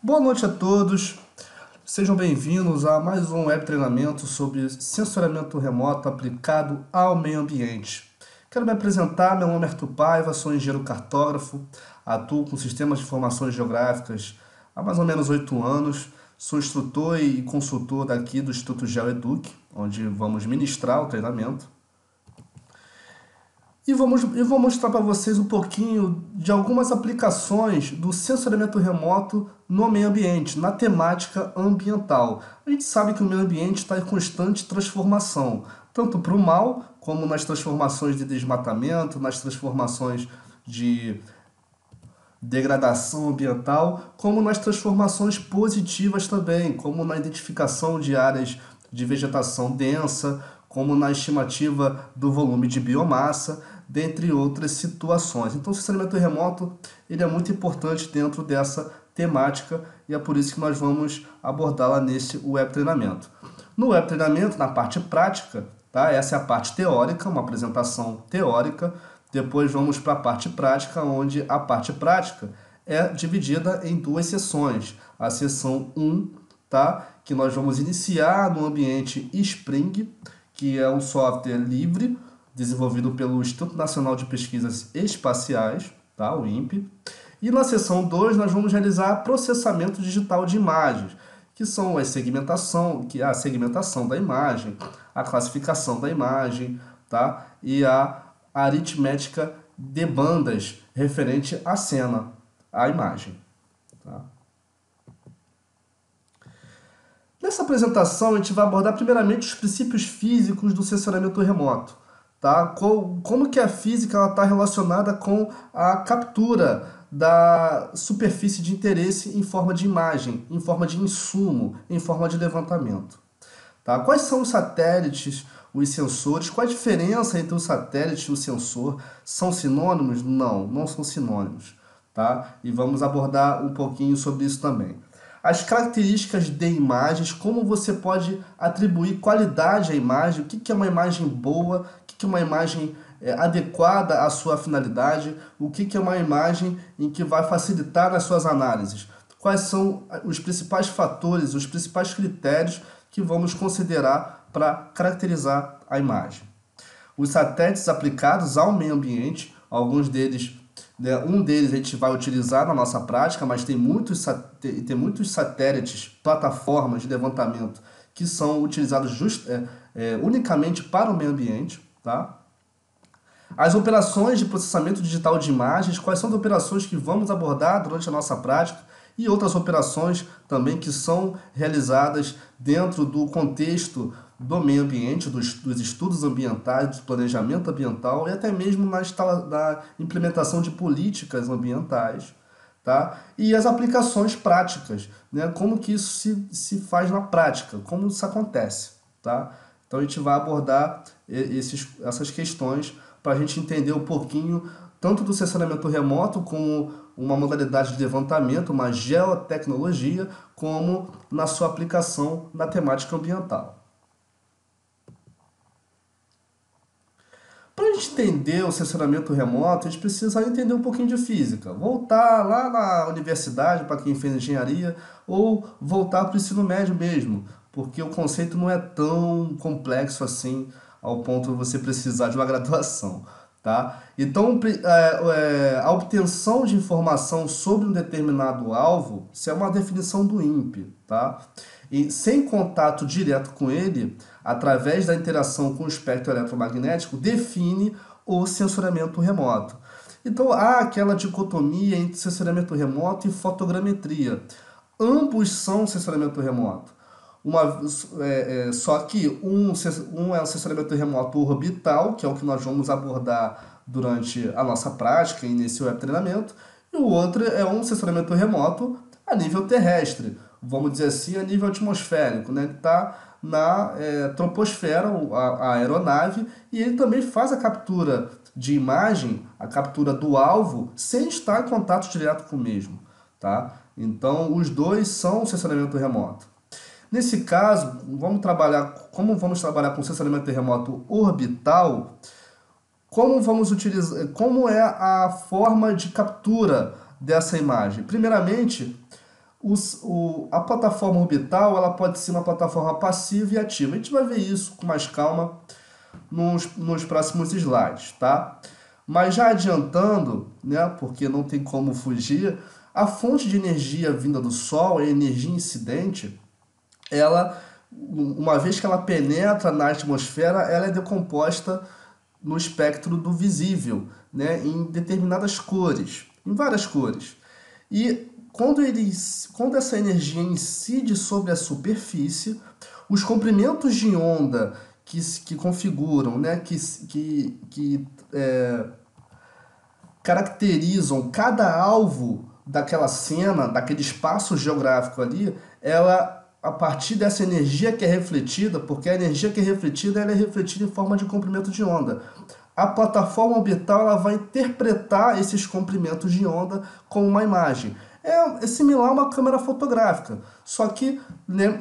Boa noite a todos, sejam bem-vindos a mais um web treinamento sobre sensoriamento remoto aplicado ao meio ambiente. Quero me apresentar, meu nome é Arthur Paiva, sou engenheiro cartógrafo, atuo com sistemas de informações geográficas há mais ou menos 8 anos, sou instrutor e consultor daqui do Instituto GeoEduc, onde vamos ministrar o treinamento. Eu vou mostrar para vocês um pouquinho de algumas aplicações do sensoriamento remoto no meio ambiente, na temática ambiental. A gente sabe que o meio ambiente está em constante transformação, tanto para o mal, como nas transformações de desmatamento, nas transformações de degradação ambiental, como nas transformações positivas também, como na identificação de áreas de vegetação densa, como na estimativa do volume de biomassa, dentre outras situações. Então, o sensoriamento remoto ele é muito importante dentro dessa temática e é por isso que nós vamos abordá-la nesse web treinamento. No web treinamento, na parte prática, tá? Essa é a parte teórica, uma apresentação teórica. Depois vamos para a parte prática, onde a parte prática é dividida em duas sessões. A sessão 1, tá? Que nós vamos iniciar no ambiente Spring, que é um software livre, desenvolvido pelo Instituto Nacional de Pesquisas Espaciais, tá? O INPE. E na seção 2 nós vamos realizar processamento digital de imagens, que são a segmentação da imagem, a classificação da imagem, tá? E a aritmética de bandas referente à cena, à imagem. Tá? Nessa apresentação a gente vai abordar primeiramente os princípios físicos do sensoriamento remoto. Tá? Como que a física está relacionada com a captura da superfície de interesse em forma de imagem, em forma de insumo, em forma de levantamento. Tá? Quais são os satélites, os sensores? Qual a diferença entre o satélite e o sensor? São sinônimos? Não, não são sinônimos. Tá? E vamos abordar um pouquinho sobre isso também. As características de imagens, como você pode atribuir qualidade à imagem, o que é uma imagem boa, o que é uma imagem adequada à sua finalidade, o que é uma imagem em que vai facilitar as suas análises. Quais são os principais fatores, os principais critérios que vamos considerar para caracterizar a imagem. Os satélites aplicados ao meio ambiente, alguns deles, um deles a gente vai utilizar na nossa prática, mas tem muitos satélites, plataformas de levantamento que são utilizados unicamente para o meio ambiente. Tá? As operações de processamento digital de imagens, quais são as operações que vamos abordar durante a nossa prática e outras operações também que são realizadas dentro do contexto do meio ambiente, dos estudos ambientais, do planejamento ambiental e até mesmo da implementação de políticas ambientais. Tá? E as aplicações práticas, né? Como que isso se faz na prática, como isso acontece. Tá? Então a gente vai abordar essas questões para a gente entender um pouquinho tanto do sensoriamento remoto como uma modalidade de levantamento, uma geotecnologia, como na sua aplicação na temática ambiental. Para a gente entender o sensoriamento remoto, a gente precisa entender um pouquinho de física. Voltar lá na universidade, para quem fez engenharia, ou voltar para o ensino médio mesmo, porque o conceito não é tão complexo assim ao ponto de você precisar de uma graduação. Tá? Então, a obtenção de informação sobre um determinado alvo, isso é uma definição do INPE. Tá? E sem contato direto com ele, através da interação com o espectro eletromagnético, define o sensoriamento remoto. Então, há aquela dicotomia entre sensoriamento remoto e fotogrametria. Ambos são sensoriamento remoto. Só que um é o sensoriamento remoto orbital, que é o que nós vamos abordar durante a nossa prática e nesse web treinamento, e o outro é um sensoriamento remoto a nível terrestre, vamos dizer assim, a nível atmosférico, né? Ele está na troposfera, a aeronave, e ele também faz a captura de imagem, a captura do alvo, sem estar em contato direto com o mesmo. Tá? Então, os dois são sensoriamento remoto. Nesse caso, como vamos trabalhar com sensoriamento remoto orbital, como é a forma de captura dessa imagem? Primeiramente, A plataforma orbital ela pode ser uma plataforma passiva e ativa. A gente vai ver isso com mais calma nos próximos slides, tá? Mas já adiantando, né, porque não tem como fugir, a fonte de energia vinda do Sol, a energia incidente, ela, uma vez que ela penetra na atmosfera, ela é decomposta no espectro do visível, né, em determinadas cores, em várias cores. E quando essa energia incide sobre a superfície, os comprimentos de onda que configuram, né, caracterizam cada alvo daquela cena, daquele espaço geográfico ali, ela a partir dessa energia que é refletida, porque a energia que é refletida ela é refletida em forma de comprimento de onda. A plataforma orbital ela vai interpretar esses comprimentos de onda como uma imagem. É similar a uma câmera fotográfica, só que né,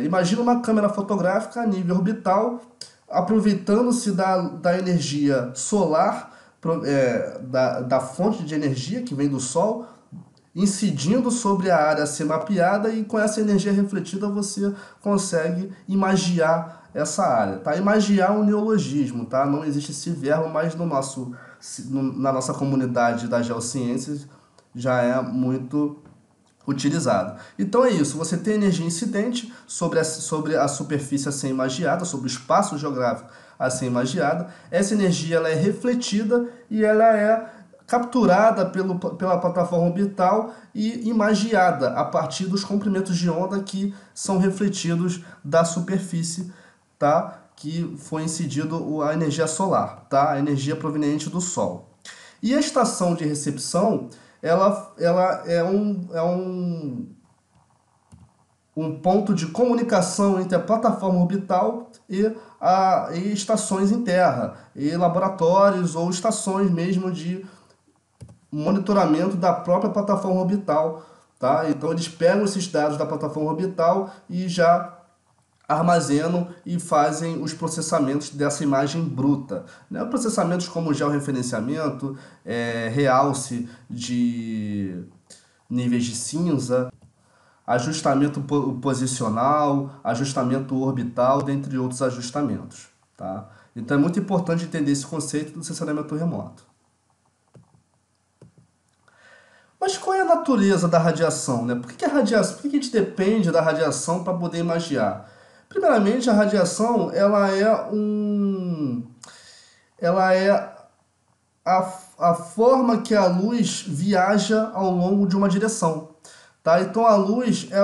imagina uma câmera fotográfica a nível orbital, aproveitando-se da energia solar, da fonte de energia que vem do Sol, incidindo sobre a área a ser mapeada e com essa energia refletida você consegue imagiar essa área, tá? Imagiar um neologismo, tá? Não existe esse verbo, mas na nossa comunidade das geociências já é muito utilizado. Então é isso, você tem energia incidente sobre a superfície a ser imagiada, sobre o espaço geográfico a ser imagiada. Essa energia ela é refletida e ela é capturada pela plataforma orbital e imagiada a partir dos comprimentos de onda que são refletidos da superfície, tá? Que foi incidido a energia solar, tá? A energia proveniente do Sol. E a estação de recepção, ela um ponto de comunicação entre a plataforma orbital e estações em terra, e laboratórios ou estações mesmo de monitoramento da própria plataforma orbital, tá? Então eles pegam esses dados da plataforma orbital e já armazenam e fazem os processamentos dessa imagem bruta, né? Processamentos como georreferenciamento, realce de níveis de cinza, ajustamento posicional, ajustamento orbital, dentre outros ajustamentos, tá? Então é muito importante entender esse conceito do sensoriamento remoto. Mas qual é a natureza da radiação, né? Por que a radiação, por que a gente depende da radiação para poder imaginar? Primeiramente, a radiação, ela é a forma que a luz viaja ao longo de uma direção, tá? Então a luz é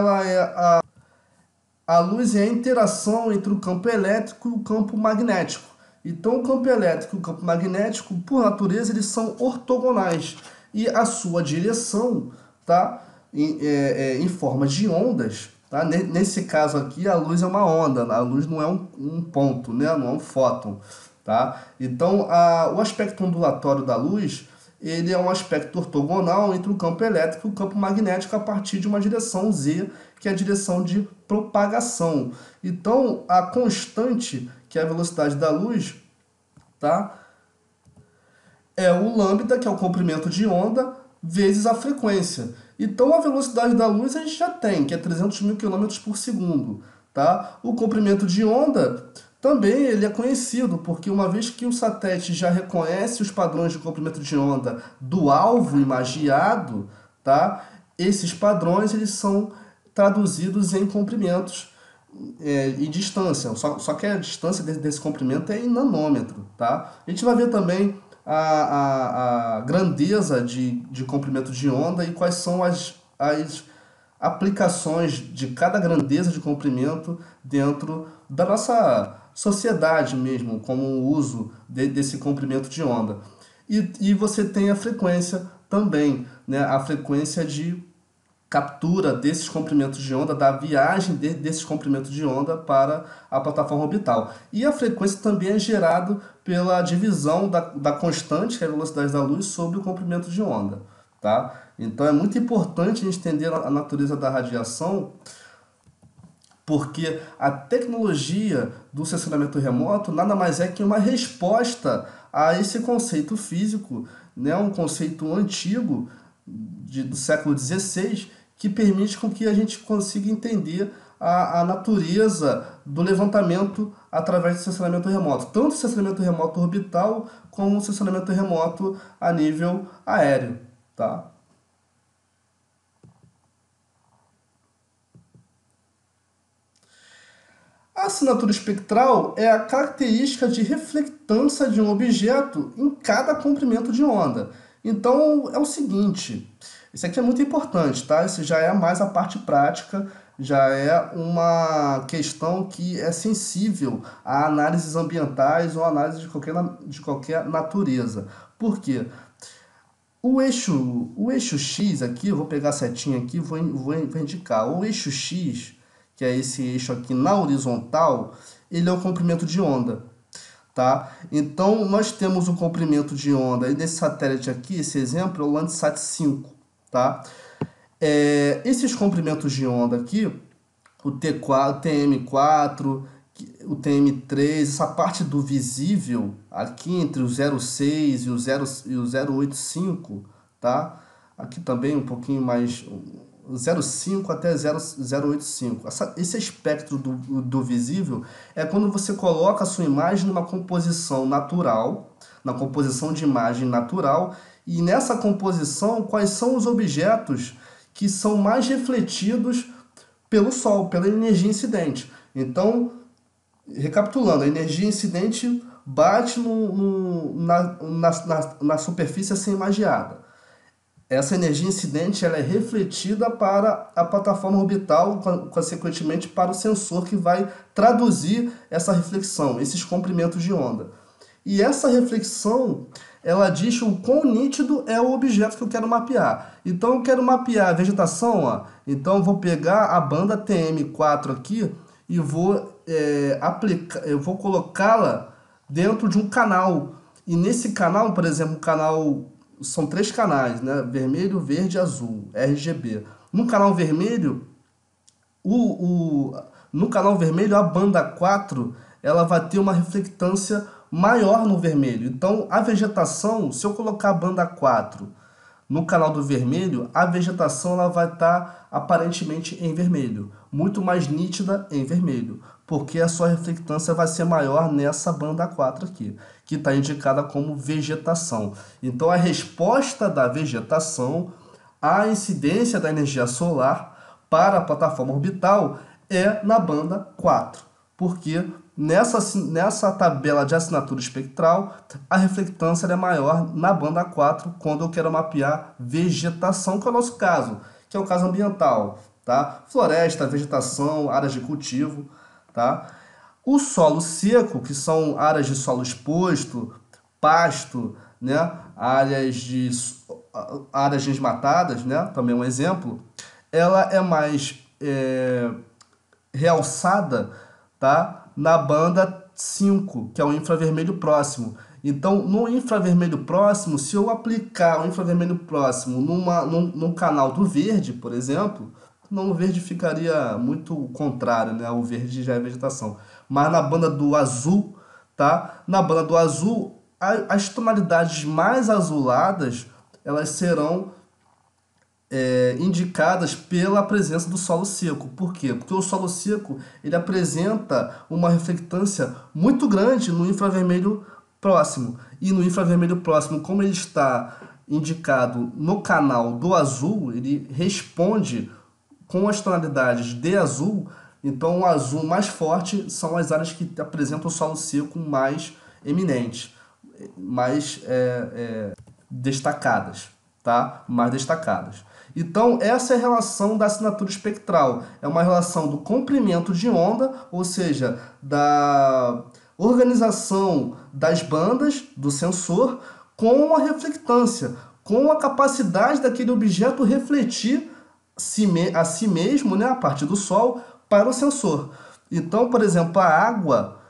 a interação entre o campo elétrico e o campo magnético. Então, o campo elétrico e o campo magnético, por natureza, eles são ortogonais. E a sua direção, tá? Em forma de ondas. Tá? Nesse caso aqui, a luz é uma onda. A luz não é um ponto, né? Não é um fóton. Tá? Então, o aspecto ondulatório da luz ele é um aspecto ortogonal entre o campo elétrico e o campo magnético a partir de uma direção z, que é a direção de propagação. Então, a constante, que é a velocidade da luz, tá? É o lambda, que é o comprimento de onda, vezes a frequência. Então, a velocidade da luz a gente já tem, que é 300 mil km por segundo. Tá? O comprimento de onda também ele é conhecido, porque uma vez que o satélite já reconhece os padrões de comprimento de onda do alvo imagiado, tá? Esses padrões eles são traduzidos em comprimentos e distância. Só que a distância desse comprimento é em nanômetro. Tá? A gente vai ver também a grandeza de comprimento de onda e quais são as aplicações de cada grandeza de comprimento dentro da nossa sociedade mesmo, como o uso desse comprimento de onda. E você tem a frequência também, né? A frequência de captura desses comprimentos de onda, da viagem desses comprimentos de onda para a plataforma orbital. E a frequência também é gerada pela divisão da constante, que é a velocidade da luz, sobre o comprimento de onda. Tá? Então é muito importante a gente entender a natureza da radiação, porque a tecnologia do sensoriamento remoto nada mais é que uma resposta a esse conceito físico, né? Um conceito antigo do século XVI, que permite com que a gente consiga entender a natureza do levantamento através do sensoramento remoto, tanto o sensoramento remoto orbital como o sensoramento remoto a nível aéreo, tá? A assinatura espectral é a característica de reflectância de um objeto em cada comprimento de onda. Então é o seguinte, isso aqui é muito importante, tá? Isso já é mais a parte prática, já é uma questão que é sensível a análises ambientais ou análise de qualquer natureza. Por quê? O eixo X aqui, eu vou pegar a setinha aqui e vou indicar. O eixo X, que é esse eixo aqui na horizontal, ele é o comprimento de onda, tá? Então, nós temos o comprimento de onda, e desse satélite aqui, esse exemplo é o Landsat 5, tá? Esses comprimentos de onda aqui, o T4, o TM4, o TM3, essa parte do visível aqui entre o 0,6 e o 0,85, tá? Aqui também um pouquinho mais 0,5 até 0,85. Esse espectro do visível é quando você coloca a sua imagem numa composição natural, na composição de imagem natural, e nessa composição quais são os objetos que são mais refletidos pelo Sol, pela energia incidente. Então, recapitulando, a energia incidente bate na superfície a ser imagiada. Essa energia incidente ela é refletida para a plataforma orbital, consequentemente para o sensor que vai traduzir essa reflexão, esses comprimentos de onda. E essa reflexão, ela diz o quão nítido é o objeto que eu quero mapear. Então eu quero mapear a vegetação, ó. Então eu vou pegar a banda TM4 aqui e vou eu vou colocá-la dentro de um canal. E nesse canal, por exemplo, são 3 canais, né? Vermelho, verde e azul, RGB. No canal vermelho, no canal vermelho, a banda 4 ela vai ter uma reflectância maior no vermelho. Então, a vegetação, se eu colocar a banda 4 no canal do vermelho, a vegetação ela vai estar aparentemente em vermelho, muito mais nítida em vermelho, porque a sua reflectância vai ser maior nessa banda 4 aqui, que está indicada como vegetação. Então, a resposta da vegetação à incidência da energia solar para a plataforma orbital é na banda 4, porque nessa tabela de assinatura espectral, a reflectância é maior na banda 4 quando eu quero mapear vegetação, que é o nosso caso, que é o caso ambiental, tá? Floresta, vegetação, áreas de cultivo, tá? O solo seco, que são áreas de solo exposto, pasto, né? Áreas desmatadas, né? Também um exemplo, ela é mais realçada, tá? Na banda 5, que é o infravermelho próximo. Então, no infravermelho próximo, se eu aplicar o infravermelho próximo num canal do verde, por exemplo, não, o verde ficaria muito contrário, né? O verde já é vegetação. Mas na banda do azul, tá? Na banda do azul, as tonalidades mais azuladas, elas serão indicadas pela presença do solo seco. Por quê? Porque o solo seco ele apresenta uma reflectância muito grande no infravermelho próximo. E no infravermelho próximo, como ele está indicado no canal do azul, ele responde com as tonalidades de azul. Então, o azul mais forte são as áreas que apresentam o solo seco mais eminente, mais destacadas, tá? Mais destacadas. Então, essa é a relação da assinatura espectral. É uma relação do comprimento de onda, ou seja, da organização das bandas do sensor com a reflectância, com a capacidade daquele objeto refletir a si mesmo, né, a partir do Sol, para o sensor. Então, por exemplo, a água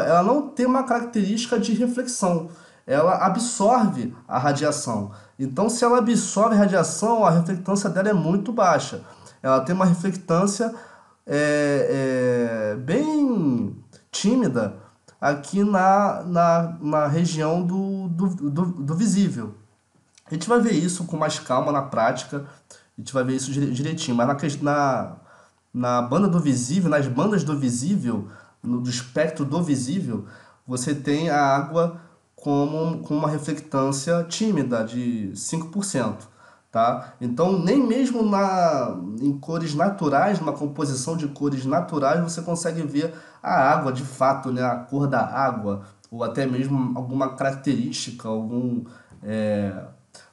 ela não tem uma característica de reflexão, ela absorve a radiação. Então, se ela absorve a radiação, a reflectância dela é muito baixa. Ela tem uma reflectância bem tímida aqui na região do visível. A gente vai ver isso com mais calma na prática. A gente vai ver isso direitinho. Mas na banda do visível, nas bandas do visível, do espectro do visível, você tem a água com uma reflectância tímida de 5%, tá? Então, nem mesmo em cores naturais, numa composição de cores naturais, você consegue ver a água de fato, né? A cor da água, ou até mesmo alguma característica, é,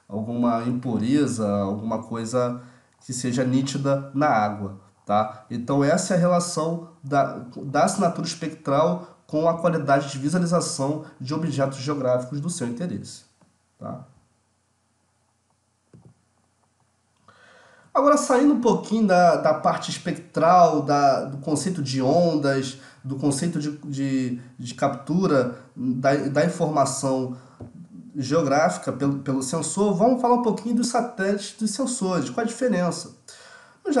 alguma impureza, alguma coisa que seja nítida na água, tá? Então essa é a relação da assinatura espectral com a qualidade de visualização de objetos geográficos do seu interesse, tá? Agora, saindo um pouquinho da parte espectral, do conceito de ondas, do conceito de captura da informação geográfica pelo sensor, vamos falar um pouquinho dos satélites dos sensores. Qual a diferença? Eu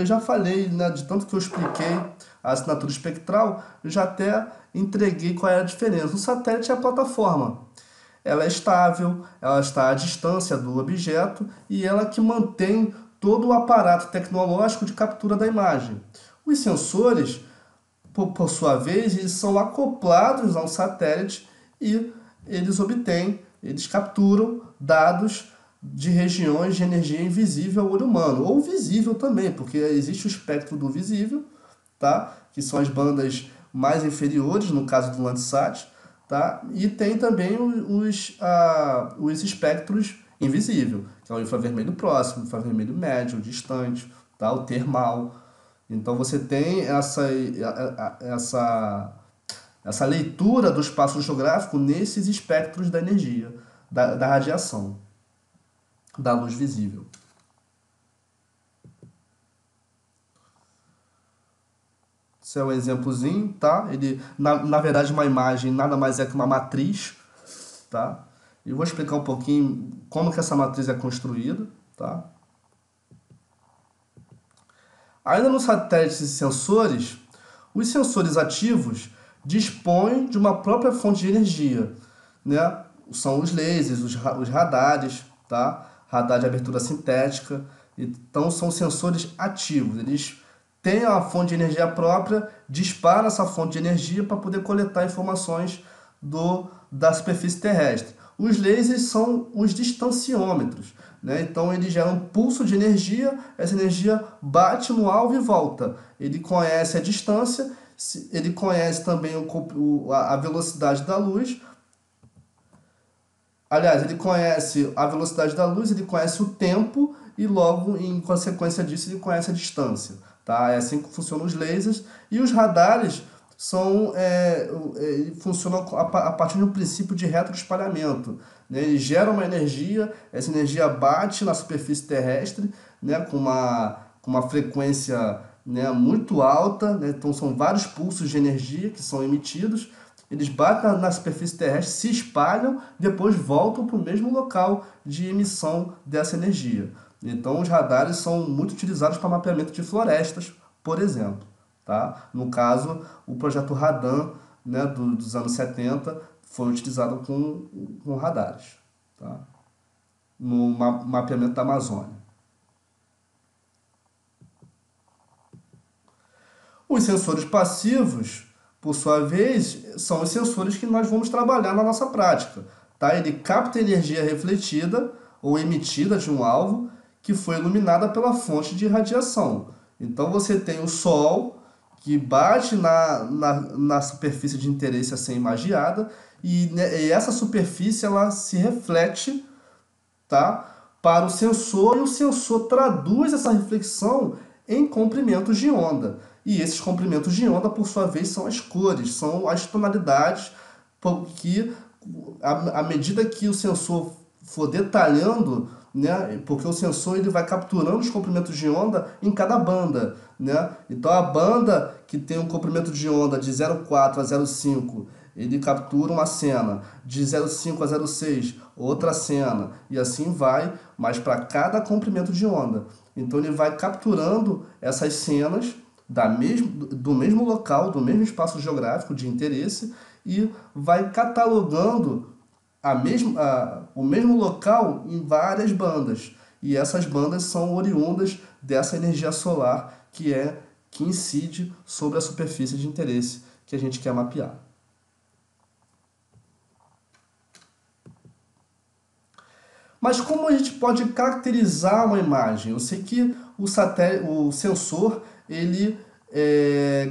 já falei, né, de tanto que eu expliquei a assinatura espectral, eu já até entreguei qual é a diferença. O satélite é a plataforma. Ela é estável, ela está à distância do objeto e ela que mantém todo o aparato tecnológico de captura da imagem. Os sensores, por sua vez, eles são acoplados a um satélite e eles capturam dados de regiões de energia invisível ao olho humano, ou visível também, porque existe o espectro do visível, tá? Que são as bandas mais inferiores, no caso do Landsat, tá? E tem também os espectros invisível, que é o infravermelho próximo, o infravermelho médio, o distante, tá? O termal. Então você tem essa leitura do espaço geográfico nesses espectros da energia, da radiação, da luz visível. Esse é um exemplozinho, tá? Na verdade, uma imagem nada mais é que uma matriz, tá? E vou explicar um pouquinho como que essa matriz é construída, tá? Ainda nos satélites e sensores, os sensores ativos dispõem de uma própria fonte de energia, né? São os lasers, os radares, tá? Radar de abertura sintética. Então, são sensores ativos. Eles têm a fonte de energia própria, disparam essa fonte de energia para poder coletar informações da superfície terrestre. Os lasers são os distanciômetros, né? Então ele gera um pulso de energia, essa energia bate no alvo e volta. Ele conhece a distância, ele conhece também a velocidade da luz. Aliás, ele conhece a velocidade da luz, ele conhece o tempo e logo, em consequência disso, ele conhece a distância. Tá? É assim que funcionam os lasers. E os radares funcionam a partir de um princípio de retroespalhamento. Né? Eles geram uma energia, essa energia bate na superfície terrestre, né? com uma frequência, né, muito alta. Né? Então são vários pulsos de energia que são emitidos. Eles batem na superfície terrestre, se espalham, depois voltam para o mesmo local de emissão dessa energia. Então, os radares são muito utilizados para mapeamento de florestas, por exemplo. Tá? No caso, o projeto Radan, né, dos anos 70 foi utilizado com radares, tá? No mapeamento da Amazônia. Os sensores passivos, por sua vez, são os sensores que nós vamos trabalhar na nossa prática. Tá? Ele capta energia refletida ou emitida de um alvo que foi iluminada pela fonte de radiação. Então você tem o Sol, que bate na superfície de interesse a ser imagiada, e essa superfície ela se reflete, tá, para o sensor, e o sensor traduz essa reflexão em comprimentos de onda. E esses comprimentos de onda, por sua vez, são as cores, são as tonalidades, porque à medida que o sensor for detalhando, né, porque o sensor ele vai capturando os comprimentos de onda em cada banda, né? Então a banda que tem um comprimento de onda de 0,4 a 0,5, ele captura uma cena, de 0,5 a 0,6 outra cena, e assim vai, mas para cada comprimento de onda. Então ele vai capturando essas cenas do mesmo local, do mesmo espaço geográfico de interesse, e vai catalogando o mesmo local em várias bandas. e essas bandas são oriundas dessa energia solar que incide sobre a superfície de interesse que a gente quer mapear. Mas como a gente pode caracterizar uma imagem? Eu sei que o sensor ele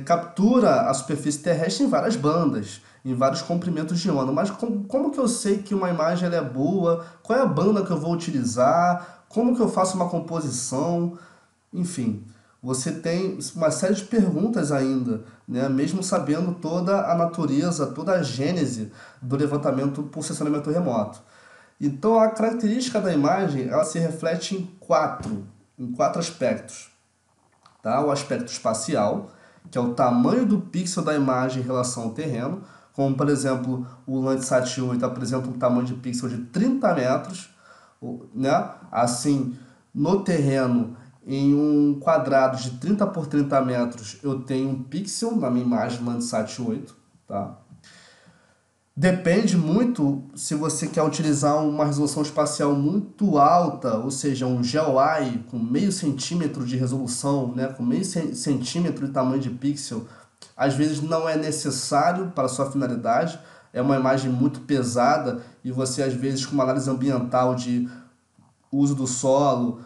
captura a superfície terrestre em várias bandas, em vários comprimentos de onda. Mas como que eu sei que uma imagem ela é boa? Qual é a banda que eu vou utilizar? Como que eu faço uma composição? Enfim, você tem uma série de perguntas ainda, né? Mesmo sabendo toda a natureza, toda a gênese do levantamento por sensoramento remoto. Então, a característica da imagem, ela se reflete em quatro aspectos, tá? O aspecto espacial, que é o tamanho do pixel da imagem em relação ao terreno, como, por exemplo, o Landsat 8 apresenta um tamanho de pixel de 30 metros, né? Assim, no terreno, em um quadrado de 30 por 30 metros, eu tenho um pixel na minha imagem Landsat 8, tá? Depende muito se você quer utilizar uma resolução espacial muito alta, ou seja, um GeoEye com meio centímetro de resolução, né, com meio centímetro de tamanho de pixel, às vezes não é necessário para a sua finalidade, é uma imagem muito pesada e você às vezes com uma análise ambiental de uso do solo,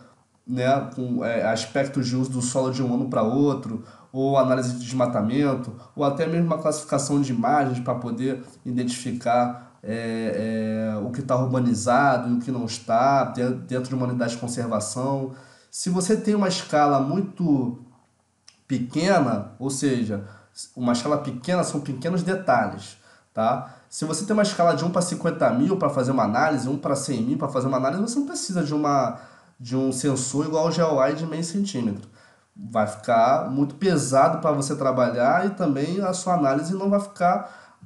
né, com aspectos de uso do solo de um ano para outro, ou análise de desmatamento, ou até mesmo uma classificação de imagens para poder identificar o que está urbanizado e o que não está, dentro de uma unidade de conservação. Se você tem uma escala muito pequena, ou seja, uma escala pequena são pequenos detalhes, tá? Se você tem uma escala de 1 para 50 mil para fazer uma análise, 1 para 100 mil para fazer uma análise, você não precisa de um sensor igual ao GeoEye de meio centímetro. Vai ficar muito pesado para você trabalhar e também a sua análise não vai ficar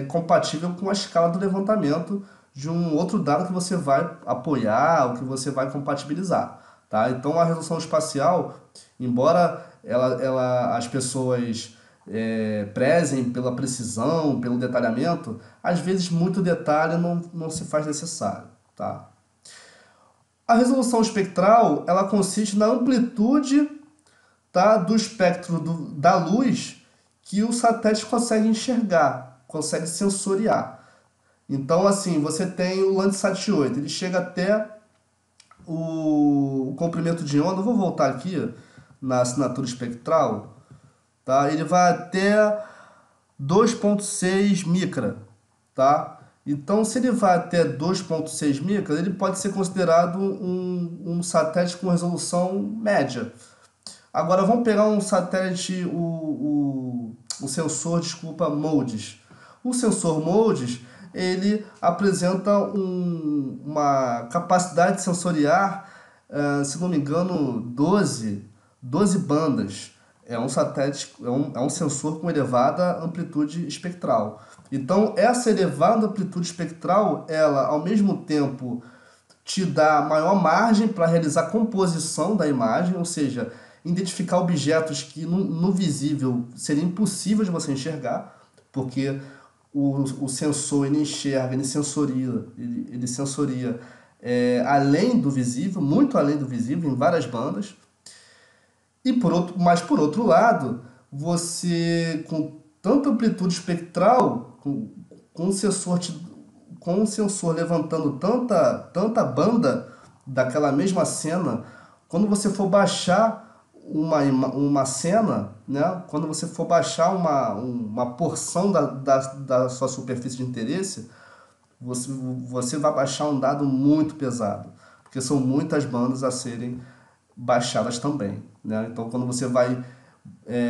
compatível com a escala do levantamento de um outro dado que você vai apoiar ou que você vai compatibilizar. Tá? Então a resolução espacial, embora as pessoas prezem pela precisão, pelo detalhamento, às vezes muito detalhe não se faz necessário. Tá? A resolução espectral ela consiste na amplitude, tá, do espectro da luz que o satélite consegue enxergar, consegue sensoriar. Então, assim, você tem o Landsat 8, ele chega até o comprimento de onda. Eu vou voltar aqui na assinatura espectral, tá? Ele vai até 2,6 micra, tá? Então, se ele vai até 2,6 micra, ele pode ser considerado um satélite com resolução média. Agora, vamos pegar um satélite, o sensor, desculpa, MODIS. O sensor MODIS, ele apresenta uma capacidade de sensoriar, se não me engano, 12 bandas. É um satélite, é um sensor com elevada amplitude espectral. Então, essa elevada amplitude espectral, ela, ao mesmo tempo, te dá maior margem para realizar a composição da imagem, ou seja, identificar objetos que no visível seria impossível de você enxergar, porque o sensor ele enxerga, ele sensoria além do visível, muito além do visível, em várias bandas. Mas por outro lado, você com tanta amplitude espectral, com o sensor, com o sensor levantando tanta banda daquela mesma cena, quando você for baixar uma cena, né? Quando você for baixar uma porção da sua superfície de interesse, você vai baixar um dado muito pesado, porque são muitas bandas a serem baixadas também, né? Então, quando você vai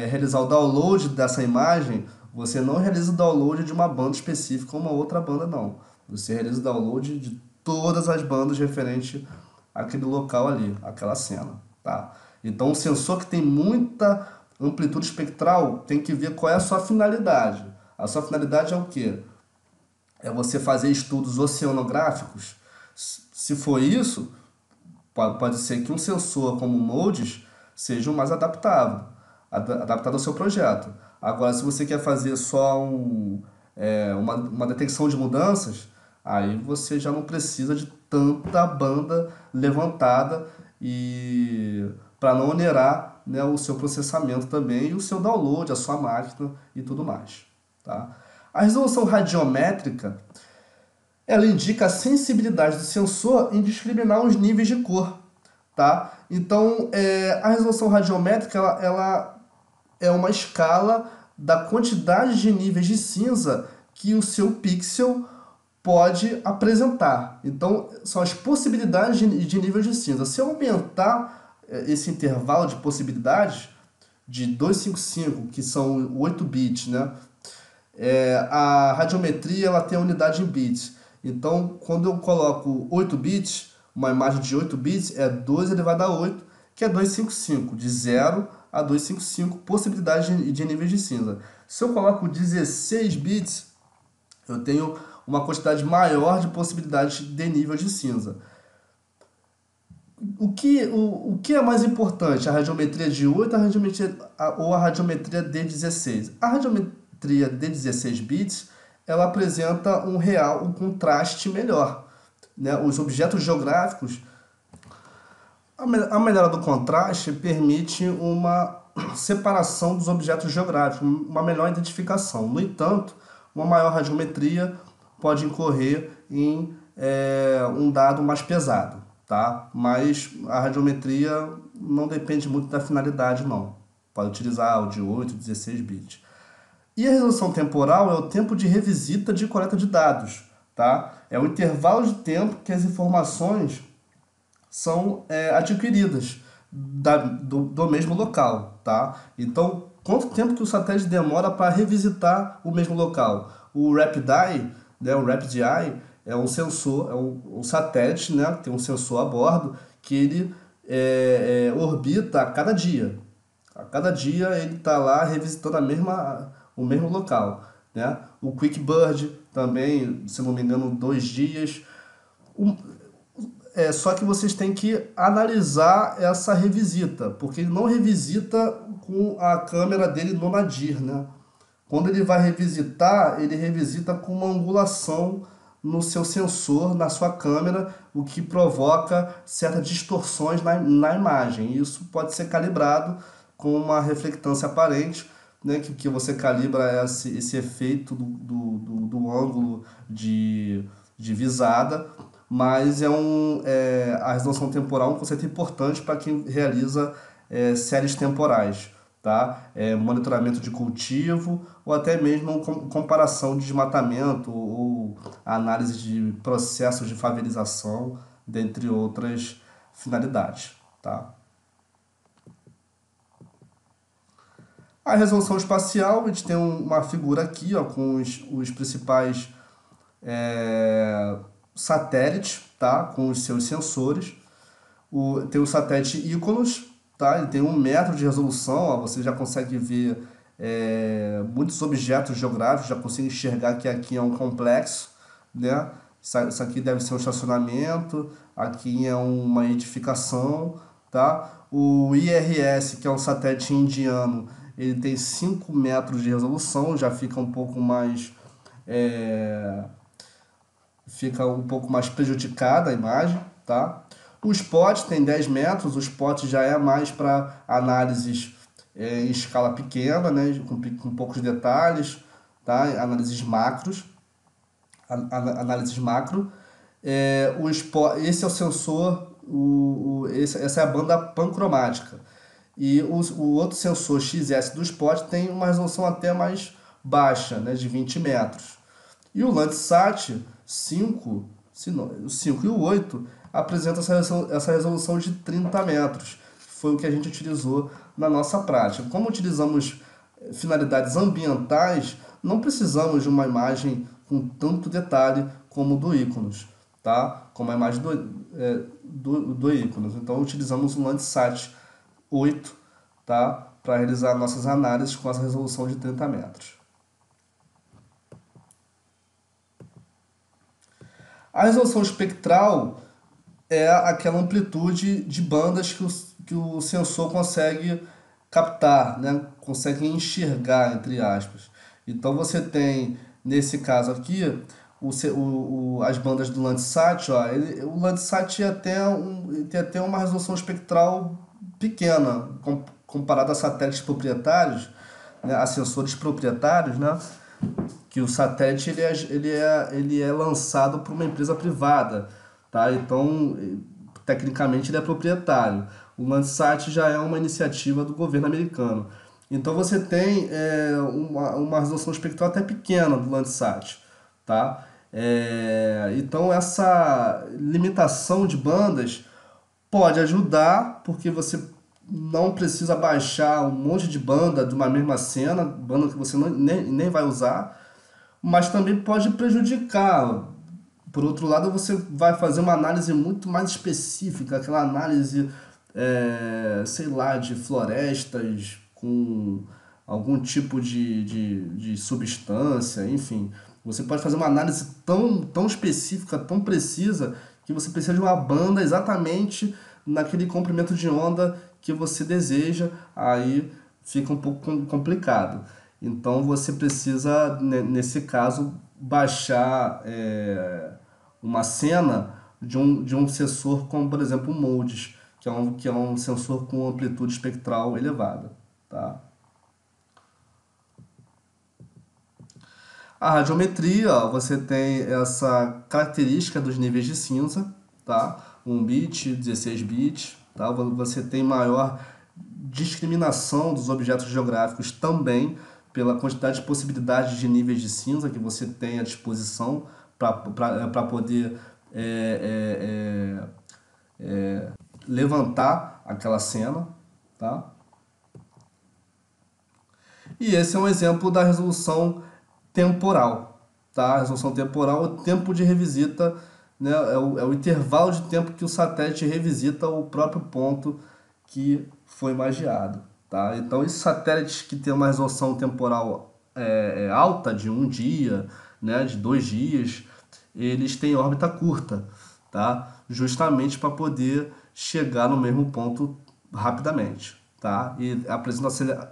realizar o download dessa imagem, você não realiza o download de uma banda específica ou uma outra banda, não. Você realiza o download de todas as bandas referentes àquele local ali, àquela cena, tá? Então, o sensor que tem muita amplitude espectral tem que ver qual é a sua finalidade. A sua finalidade é o quê? É você fazer estudos oceanográficos? Se for isso, pode ser que um sensor como o MODIS seja o mais adaptado ao seu projeto. Agora, se você quer fazer só uma detecção de mudanças, Aí você já não precisa de tanta banda levantada e para não onerar, né, o seu processamento também e o seu download, a sua máquina e tudo mais, tá? A resolução radiométrica, ela indica a sensibilidade do sensor em discriminar os níveis de cor, tá? Então, a resolução radiométrica, ela é uma escala da quantidade de níveis de cinza que o seu pixel pode apresentar. Então, são as possibilidades de níveis de cinza. Se eu aumentar esse intervalo de possibilidades de 255, que são 8 bits, né? A radiometria ela tem a unidade em bits. Então, quando eu coloco 8 bits, uma imagem de 8 bits é 2 elevado a 8, que é 255, de 0 a 255 possibilidades de níveis de cinza. Se eu coloco 16 bits, eu tenho uma quantidade maior de possibilidades de nível de cinza. O que é mais importante, a radiometria de 8 ou a radiometria de 16? A radiometria de 16 bits, ela apresenta um contraste melhor, né? Os objetos geográficos, a melhora do contraste permite uma separação dos objetos geográficos, uma melhor identificação. No entanto, uma maior radiometria pode incorrer em um dado mais pesado, tá? Mas a radiometria não depende muito da finalidade, não. Pode utilizar o de 8, 16 bits. E a resolução temporal é o tempo de revisita de coleta de dados, tá? É o intervalo de tempo que as informações são adquiridas do mesmo local, tá? Então, quanto tempo que o satélite demora para revisitar o mesmo local? O RapidEye, né, o RapidEye é um sensor, um satélite, né, que tem um sensor a bordo que ele orbita a cada dia. A cada dia ele está lá revisitando o mesmo local, né? O QuickBird também, se não me engano, 2 dias. O, só que vocês têm que analisar essa revisita, porque ele não revisita com a câmera dele no nadir, né? Quando ele vai revisitar, ele revisita com uma angulação no seu sensor, na sua câmera, o que provoca certas distorções na imagem. Isso pode ser calibrado com uma reflectância aparente, né, que você calibra esse efeito do ângulo de visada, mas a resolução temporal é um conceito importante para quem realiza séries temporais, tá? Monitoramento de cultivo ou até mesmo comparação de desmatamento ou análise de processos de favelização, dentre outras finalidades, tá? A resolução espacial, a gente tem uma figura aqui, ó, com os principais é, satélites, tá? Com os seus sensores. Tem o satélite Iconos, tá? Ele tem 1 metro de resolução, ó, você já consegue ver muitos objetos geográficos, já consigo enxergar que aqui é um complexo, né? Isso aqui deve ser um estacionamento, aqui é uma edificação, tá? O IRS, que é um satélite indiano, ele tem 5 metros de resolução, já é, fica um pouco mais prejudicada a imagem, tá? O Spot tem 10 metros, o Spot já é mais para análises em escala pequena, né? Com poucos detalhes, tá? Análises macro. Esse é o sensor, essa é a banda pancromática. E o outro sensor XS do Spot tem uma resolução até mais baixa, né, de 20 metros. E o Landsat 5, o 5 e o 8 apresentam essa resolução de 30 metros. Foi o que a gente utilizou na nossa prática. Como utilizamos finalidades ambientais, não precisamos de uma imagem com tanto detalhe como do Iconos, tá? Como a imagem do Iconos. Então utilizamos o Landsat 8, tá? Para realizar nossas análises com essa resolução de 30 metros. A resolução espectral é aquela amplitude de bandas que o sensor consegue captar, né? Consegue enxergar, entre aspas. Então você tem, nesse caso aqui, as bandas do Landsat, ó, o Landsat tem até uma resolução espectral pequena, comparado a satélites proprietários, né, a sensores proprietários, né, que o satélite ele é lançado por uma empresa privada, tá? Então, tecnicamente ele é proprietário. O Landsat já é uma iniciativa do governo americano. Então você tem uma resolução espectral até pequena do Landsat, tá? Então essa limitação de bandas pode ajudar, porque você não precisa baixar um monte de banda de uma mesma cena, banda que você nem vai usar, mas também pode prejudicar. Por outro lado, você vai fazer uma análise muito mais específica, aquela análise, sei lá, de florestas com algum tipo de substância, enfim. Você pode fazer uma análise tão específica, tão precisa, que você precisa de uma banda exatamente naquele comprimento de onda que você deseja, aí fica um pouco complicado. Então você precisa, nesse caso, baixar uma cena de um sensor como, por exemplo, o MODES, que é um sensor com amplitude espectral elevada. Tá? A radiometria, ó, você tem essa característica dos níveis de cinza, tá? 1 bit, 16 bits, tá? Você tem maior discriminação dos objetos geográficos também pela quantidade de possibilidades de níveis de cinza que você tem à disposição para poder levantar aquela cena, tá? E esse é um exemplo da resolução temporal, tá? A resolução temporal é o tempo de revisita, né? É o intervalo de tempo que o satélite revisita o próprio ponto que foi imagiado, tá? Então, esses satélites que têm uma resolução temporal alta, de um dia, né, de 2 dias, eles têm órbita curta, tá? Justamente para poder chegar no mesmo ponto rapidamente, tá?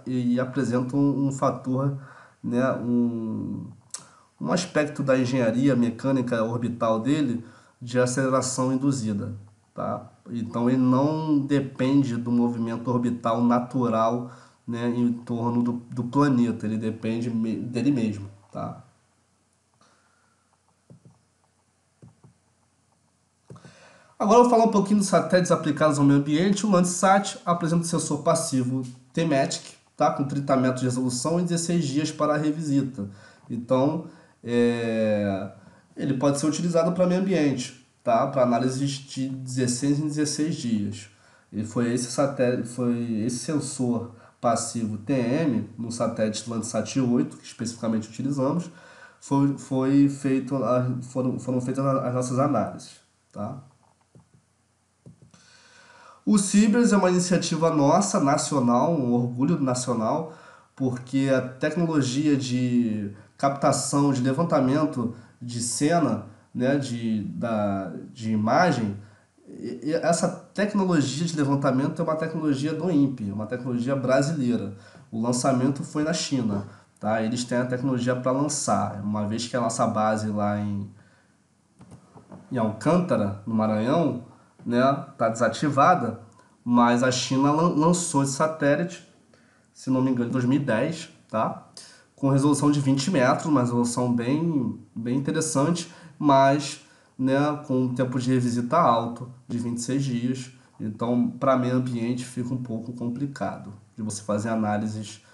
E apresentam um fator, né, um aspecto da engenharia mecânica orbital dele de aceleração induzida, tá? Então ele não depende do movimento orbital natural, né, em torno do planeta, ele depende dele mesmo, tá? Agora eu vou falar um pouquinho dos satélites aplicados ao meio ambiente. O Landsat apresenta um sensor passivo Thematic, tá? Com 30 metros de resolução e 16 dias para a revisita. Então, ele pode ser utilizado para meio ambiente, tá? Para análises de 16 em 16 dias. E foi esse satélite, foi esse sensor passivo TM no satélite Landsat 8, que especificamente utilizamos, foi feito, foram feitas as nossas análises, tá? O Cibers é uma iniciativa nossa, nacional, um orgulho nacional, porque a tecnologia de captação, de levantamento de cena, né, de imagem, essa tecnologia de levantamento é uma tecnologia do INPE, uma tecnologia brasileira. O lançamento foi na China, tá? Eles têm a tecnologia para lançar, uma vez que a nossa base lá em Alcântara, no Maranhão, né, está desativada, mas a China lançou esse satélite, se não me engano, em 2010, tá? Com resolução de 20 metros, uma resolução bem interessante, mas, né, com um tempo de revisita alto, de 26 dias. Então, para meio ambiente, fica um pouco complicado de você fazer análises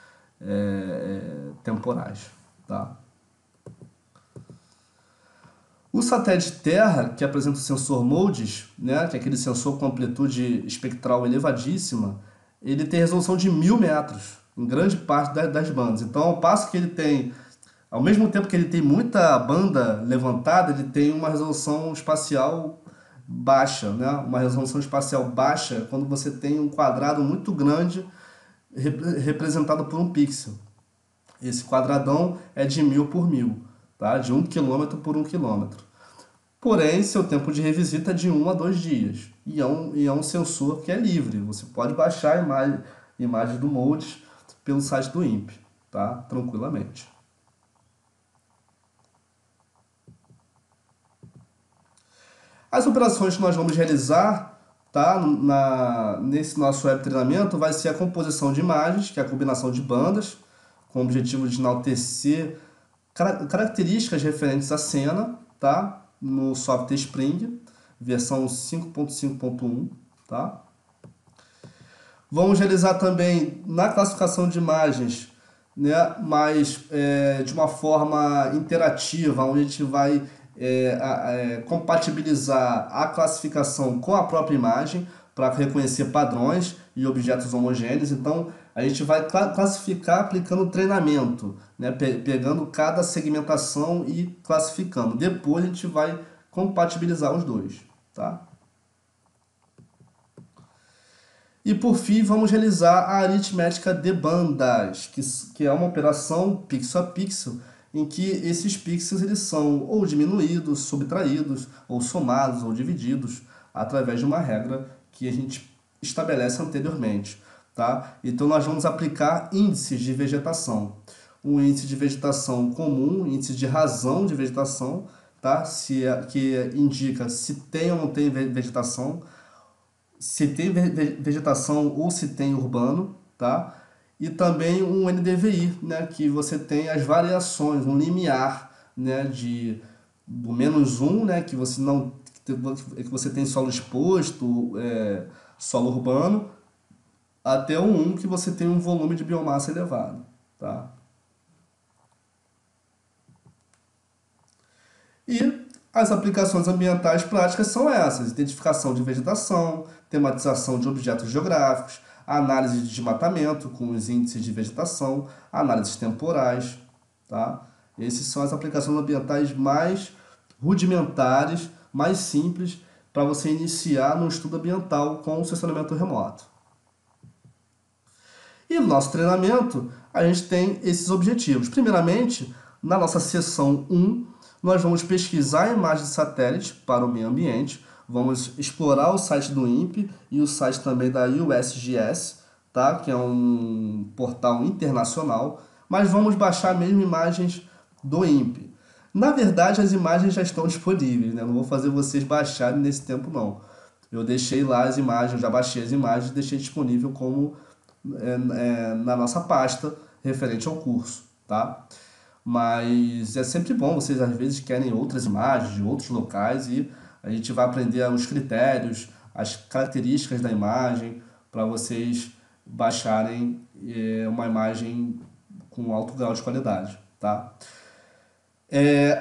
temporais, tá? O satélite Terra, que apresenta o sensor MODES, né, que é aquele sensor com amplitude espectral elevadíssima, ele tem resolução de 1.000 metros em grande parte das bandas. Então, ao passo que ele tem, ao mesmo tempo que ele tem muita banda levantada, ele tem uma resolução espacial baixa, né? Uma resolução espacial baixa quando você tem um quadrado muito grande representado por um pixel. Esse quadradão é de 1.000 por 1.000, tá? De 1 quilômetro por 1 quilômetro. Porém, seu tempo de revisita é de 1 a 2 dias. E é um sensor que é livre. Você pode baixar imagem do MODES pelo site do INPE, tá? Tranquilamente. As operações que nós vamos realizar, tá, nesse nosso web treinamento vai ser a composição de imagens, que é a combinação de bandas, com o objetivo de enaltecer características referentes à cena, tá, no software Spring, versão 5.5.1, tá? Vamos realizar também na classificação de imagens, né, mas de uma forma interativa, onde a gente vai compatibilizar a classificação com a própria imagem para reconhecer padrões e objetos homogêneos. Então, a gente vai classificar aplicando treinamento, né, pegando cada segmentação e classificando. Depois, a gente vai compatibilizar os dois, tá? E por fim, vamos realizar a aritmética de bandas, que é uma operação pixel a pixel, em que esses pixels eles são ou diminuídos, subtraídos, ou somados, ou divididos, através de uma regra que a gente estabelece anteriormente. Tá? Então, nós vamos aplicar índices de vegetação. Um índice de vegetação comum, índice de razão de vegetação, tá? Que indica se tem ou não tem vegetação, se tem vegetação ou se tem urbano, tá? E também um NDVI, né, que você tem as variações, um limiar, né, do -1, né, que você não que você tem solo exposto, solo urbano, até o 1 que você tem um volume de biomassa elevado, tá? E as aplicações ambientais práticas são essas: identificação de vegetação, tematização de objetos geográficos, análise de desmatamento com os índices de vegetação, análises temporais, tá? Essas são as aplicações ambientais mais rudimentares, mais simples para você iniciar no estudo ambiental com o sensoramento remoto. E no nosso treinamento, a gente tem esses objetivos. Primeiramente, na nossa seção 1, nós vamos pesquisar imagens de satélite para o meio ambiente, vamos explorar o site do INPE e o site também da USGS, tá? Que é um portal internacional, mas vamos baixar mesmo imagens do INPE. Na verdade, as imagens já estão disponíveis, né? Não vou fazer vocês baixarem nesse tempo, não. Eu deixei lá as imagens, já baixei as imagens e deixei disponível como na nossa pasta referente ao curso, tá? Mas é sempre bom, vocês às vezes querem outras imagens de outros locais e a gente vai aprender os critérios, as características da imagem para vocês baixarem uma imagem com alto grau de qualidade, tá?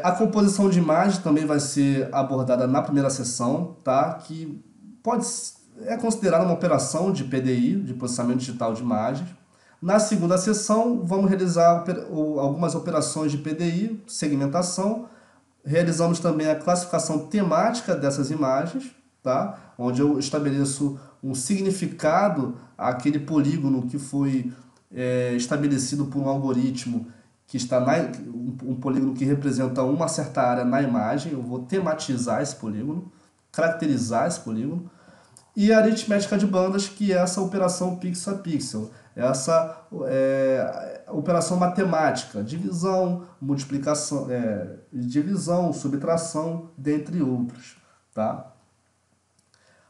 A composição de imagem também vai ser abordada na primeira sessão, tá? Que é considerada uma operação de PDI, de processamento digital de imagens. Na segunda sessão, vamos realizar algumas operações de PDI, segmentação. Realizamos também a classificação temática dessas imagens, tá? Onde eu estabeleço um significado àquele polígono que foi estabelecido por um algoritmo que está um polígono que representa uma certa área na imagem. Eu vou tematizar esse polígono, caracterizar esse polígono. E a aritmética de bandas, que é essa operação pixel a pixel, essa operação matemática, divisão, multiplicação, divisão, subtração, dentre outros, tá?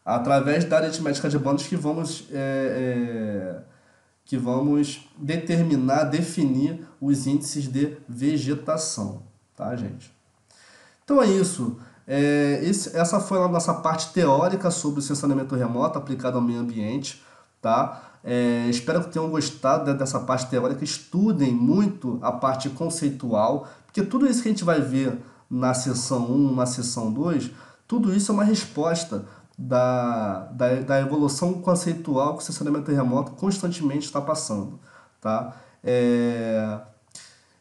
Através da aritmética de bandas que vamos definir os índices de vegetação, tá, gente? Então é isso. Essa foi a nossa parte teórica sobre o sensoramento remoto aplicado ao meio ambiente, tá? Espero que tenham gostado dessa parte teórica. Estudem muito a parte conceitual, porque tudo isso que a gente vai ver na seção 1, na seção 2, tudo isso é uma resposta da evolução conceitual que o sensoramento remoto constantemente está passando, tá?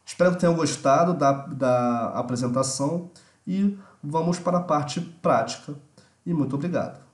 Espero que tenham gostado da apresentação e vamos para a parte prática. E muito obrigado.